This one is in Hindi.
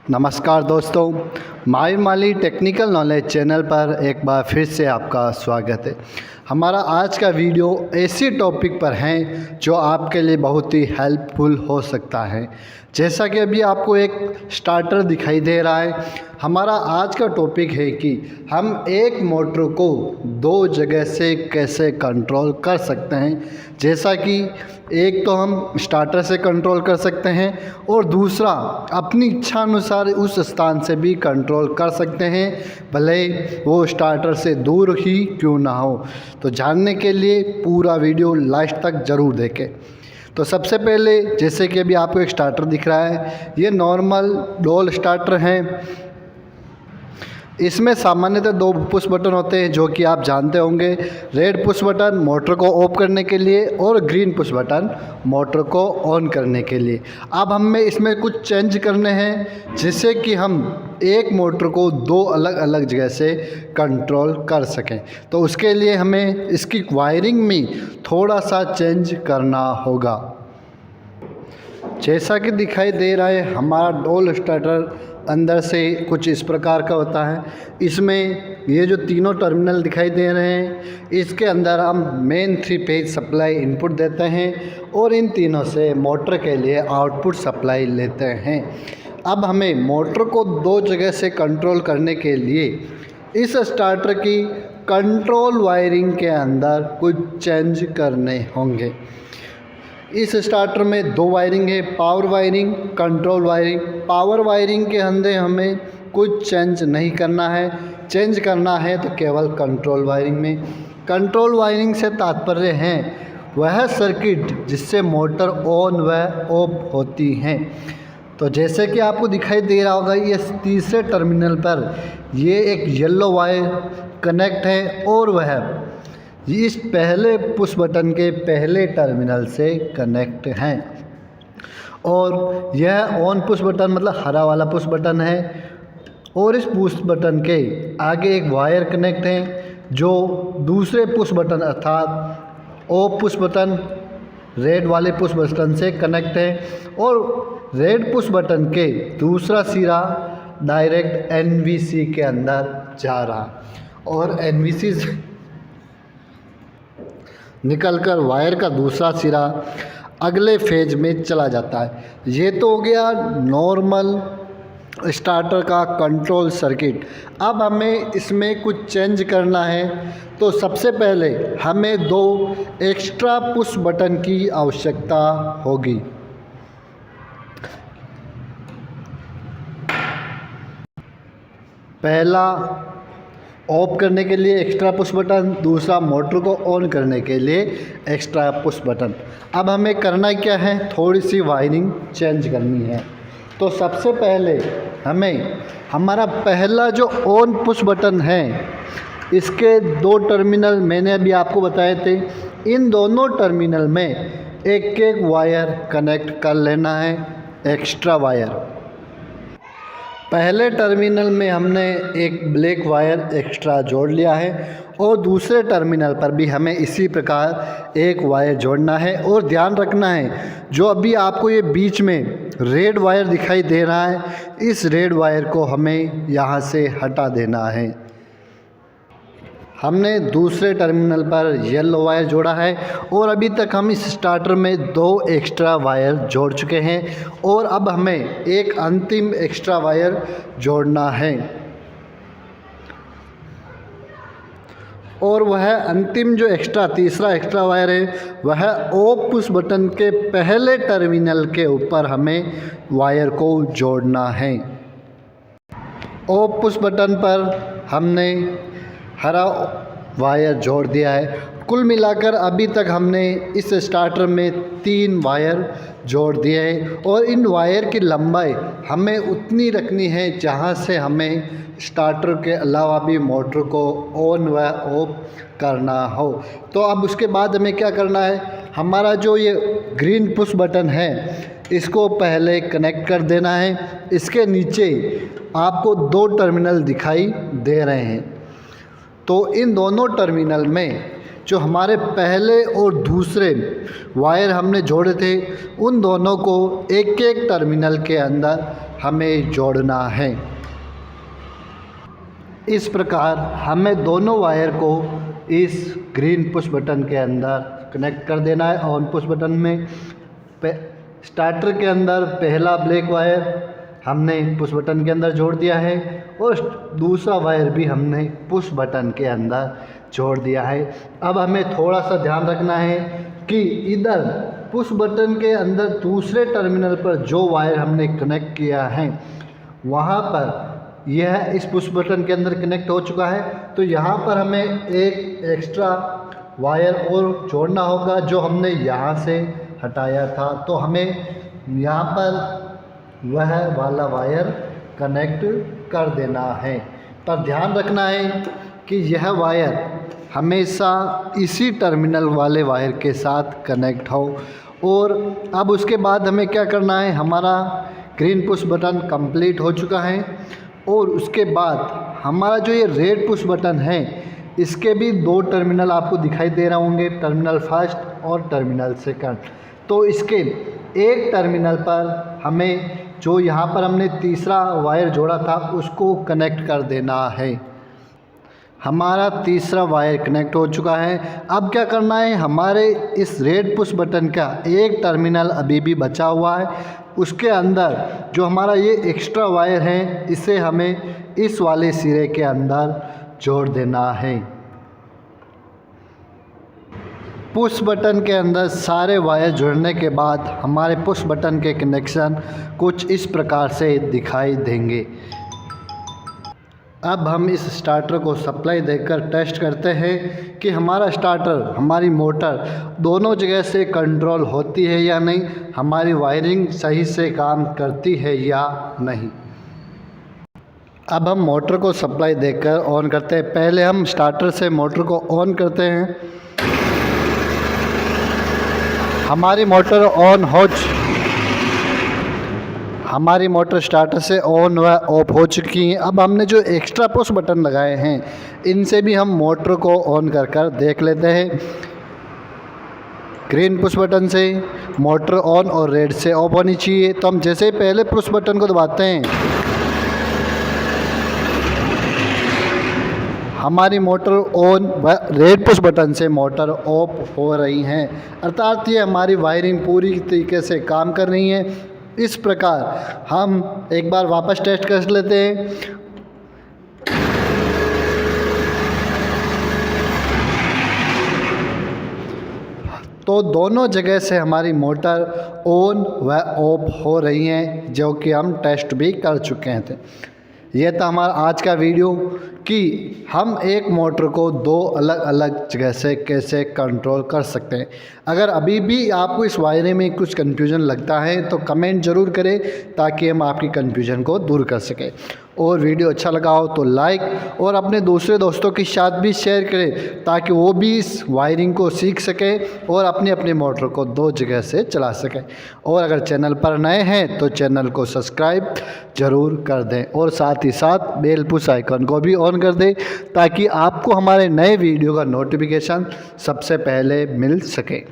नमस्कार दोस्तों, माहिर माली टेक्निकल नॉलेज चैनल पर एक बार फिर से आपका स्वागत है। हमारा आज का वीडियो ऐसी टॉपिक पर है जो आपके लिए बहुत ही हेल्पफुल हो सकता है। जैसा कि अभी आपको एक स्टार्टर दिखाई दे रहा है, हमारा आज का टॉपिक है कि हम एक मोटर को दो जगह से कैसे कंट्रोल कर सकते हैं। जैसा कि एक तो हम स्टार्टर से कंट्रोल कर सकते हैं और दूसरा अपनी इच्छा अनुसार उस स्थान से भी कंट्रोल कर सकते हैं, भले वो स्टार्टर से दूर ही क्यों ना हो। तो जानने के लिए पूरा वीडियो लास्ट तक ज़रूर देखें। तो सबसे पहले जैसे कि अभी आपको एक स्टार्टर दिख रहा है, ये नॉर्मल डोल स्टार्टर है। इसमें सामान्यतः दो पुश बटन होते हैं जो कि आप जानते होंगे। रेड पुश बटन मोटर को ऑफ करने के लिए और ग्रीन पुश बटन मोटर को ऑन करने के लिए। अब हमें इसमें कुछ चेंज करने हैं जिससे कि हम एक मोटर को दो अलग अलग जगह से कंट्रोल कर सकें। तो उसके लिए हमें इसकी वायरिंग में थोड़ा सा चेंज करना होगा। जैसा कि दिखाई दे रहा है, हमारा डोल स्टार्टर अंदर से कुछ इस प्रकार का होता है। इसमें ये जो तीनों टर्मिनल दिखाई दे रहे हैं, इसके अंदर हम मेन 3 फेज सप्लाई इनपुट देते हैं और इन तीनों से मोटर के लिए आउटपुट सप्लाई लेते हैं। अब हमें मोटर को दो जगह से कंट्रोल करने के लिए इस स्टार्टर की कंट्रोल वायरिंग के अंदर कुछ चेंज करने होंगे। इस स्टार्टर में दो वायरिंग है, power wiring, control wiring. Power wiring के अंदर हमें कुछ चेंज नहीं करना है, चेंज करना है तो केवल कंट्रोल वायरिंग में। कंट्रोल वायरिंग से तात्पर्य है वह सर्किट जिससे मोटर ऑन व ऑफ होती हैं। तो जैसे कि आपको दिखाई दे रहा होगा, ये तीसरे टर्मिनल पर ये एक येलो वायर कनेक्ट है और वह इस पहले पुश बटन के पहले टर्मिनल से कनेक्ट हैं। और यह ऑन पुश बटन मतलब हरा वाला पुश बटन है और इस पुश बटन के आगे एक वायर कनेक्ट है जो दूसरे पुश बटन अर्थात ऑफ पुश बटन रेड वाले पुश बटन से कनेक्ट है। और रेड पुश बटन के दूसरा सिरा डायरेक्ट एनवीसी के अंदर जा रहा और एनवीसी निकलकर वायर का दूसरा सिरा अगले फेज में चला जाता है। ये तो हो गया नॉर्मल स्टार्टर का कंट्रोल सर्किट। अब हमें इसमें कुछ चेंज करना है, तो सबसे पहले हमें दो एक्स्ट्रा पुश बटन की आवश्यकता होगी। पहला ऑफ करने के लिए एक्स्ट्रा पुश बटन, दूसरा मोटर को ऑन करने के लिए एक्स्ट्रा पुश बटन। अब हमें करना क्या है, थोड़ी सी वायरिंग चेंज करनी है। तो सबसे पहले हमें हमारा पहला जो ऑन पुश बटन है, इसके दो टर्मिनल मैंने अभी आपको बताए थे, इन दोनों टर्मिनल में एक एक वायर कनेक्ट कर लेना है, एक्स्ट्रा वायर। पहले टर्मिनल में हमने एक ब्लैक वायर एक्स्ट्रा जोड़ लिया है और दूसरे टर्मिनल पर भी हमें इसी प्रकार एक वायर जोड़ना है। और ध्यान रखना है, जो अभी आपको ये बीच में रेड वायर दिखाई दे रहा है, इस रेड वायर को हमें यहाँ से हटा देना है। हमने दूसरे टर्मिनल पर येलो वायर जोड़ा है और अभी तक हम इस स्टार्टर में दो एक्स्ट्रा वायर जोड़ चुके हैं और अब हमें एक अंतिम एक्स्ट्रा वायर जोड़ना है। और वह अंतिम जो तीसरा एक्स्ट्रा वायर है, वह ऑफ पुश बटन के पहले टर्मिनल के ऊपर हमें वायर को जोड़ना है। ऑफ पुश बटन पर हमने हरा वायर जोड़ दिया है। कुल मिलाकर अभी तक हमने इस स्टार्टर में 3 वायर जोड़ दिए हैं और इन वायर की लंबाई हमें उतनी रखनी है जहां से हमें स्टार्टर के अलावा भी मोटर को ऑन व ऑफ करना हो। तो अब उसके बाद हमें क्या करना है, हमारा जो ये ग्रीन पुश बटन है, इसको पहले कनेक्ट कर देना है। इसके नीचे आपको 2 टर्मिनल दिखाई दे रहे हैं, तो इन दोनों टर्मिनल में जो हमारे पहले और दूसरे वायर हमने जोड़े थे, उन दोनों को एक एक टर्मिनल के अंदर हमें जोड़ना है। इस प्रकार हमें दोनों वायर को इस ग्रीन पुश बटन के अंदर कनेक्ट कर देना है। ऑन पुश बटन में स्टार्टर के अंदर पहला ब्लैक वायर हमने पुश बटन के अंदर जोड़ दिया है और दूसरा वायर भी हमने पुश बटन के अंदर जोड़ दिया है। अब हमें थोड़ा सा ध्यान रखना है कि इधर पुश बटन के अंदर दूसरे टर्मिनल पर जो वायर हमने कनेक्ट किया है वहाँ पर यह इस पुश बटन के अंदर कनेक्ट हो चुका है, तो यहाँ पर हमें एक एक्स्ट्रा वायर और जोड़ना होगा जो हमने यहाँ से हटाया था। तो हमें यहाँ पर वह वाला वायर कनेक्ट कर देना है। पर ध्यान रखना है कि यह वायर हमेशा इसी टर्मिनल वाले वायर के साथ कनेक्ट हो। और अब उसके बाद हमें क्या करना है, हमारा ग्रीन पुश बटन कंप्लीट हो चुका है और उसके बाद हमारा जो ये रेड पुश बटन है इसके भी दो टर्मिनल आपको दिखाई दे रहे होंगे, टर्मिनल फर्स्ट और टर्मिनल सेकंड। तो इसके एक टर्मिनल पर हमें जो यहाँ पर हमने तीसरा वायर जोड़ा था उसको कनेक्ट कर देना है। हमारा तीसरा वायर कनेक्ट हो चुका है। अब क्या करना है, हमारे इस रेड पुश बटन का एक टर्मिनल अभी भी बचा हुआ है, उसके अंदर जो हमारा ये एक्स्ट्रा वायर है इसे हमें इस वाले सिरे के अंदर जोड़ देना है। पुश बटन के अंदर सारे वायर जुड़ने के बाद हमारे पुश बटन के कनेक्शन कुछ इस प्रकार से दिखाई देंगे। अब हम इस स्टार्टर को सप्लाई देकर टेस्ट करते हैं कि हमारा स्टार्टर, हमारी मोटर दोनों जगह से कंट्रोल होती है या नहीं, हमारी वायरिंग सही से काम करती है या नहीं। अब हम मोटर को सप्लाई देकर ऑन करते हैं। पहले हम स्टार्टर से मोटर को ऑन करते हैं। हमारी मोटर हमारी मोटर स्टार्टर से ऑन व ऑफ हो चुकी है। अब हमने जो एक्स्ट्रा पुश बटन लगाए हैं इनसे भी हम मोटर को ऑन कर देख लेते हैं। ग्रीन पुश बटन से मोटर ऑन और रेड से ऑफ होनी चाहिए। तो हम जैसे ही पहले पुश बटन को दबाते हैं हमारी मोटर ऑन व रेड पुश बटन से मोटर ऑफ हो रही हैं, अर्थात ये हमारी वायरिंग पूरी तरीके से काम कर रही है। इस प्रकार हम एक बार वापस टेस्ट कर लेते हैं। तो दोनों जगह से हमारी मोटर ऑन व ऑफ हो रही हैं, जो कि हम टेस्ट भी कर चुके थे। यह था हमारा आज का वीडियो कि हम एक मोटर को दो अलग अलग जगह से कैसे कंट्रोल कर सकते हैं। अगर अभी भी आपको इस वायरिंग में कुछ कन्फ्यूजन लगता है तो कमेंट ज़रूर करें ताकि हम आपकी कन्फ्यूजन को दूर कर सकें। और वीडियो अच्छा लगा हो तो लाइक और अपने दूसरे दोस्तों के साथ भी शेयर करें ताकि वो भी इस वायरिंग को सीख सकें और अपने अपने मोटर को दो जगह से चला सकें। और अगर चैनल पर नए हैं तो चैनल को सब्सक्राइब ज़रूर कर दें और साथ ही साथ बेल पुश आइकन को भी ऑन कर दें ताकि आपको हमारे नए वीडियो का नोटिफिकेशन सबसे पहले मिल सके।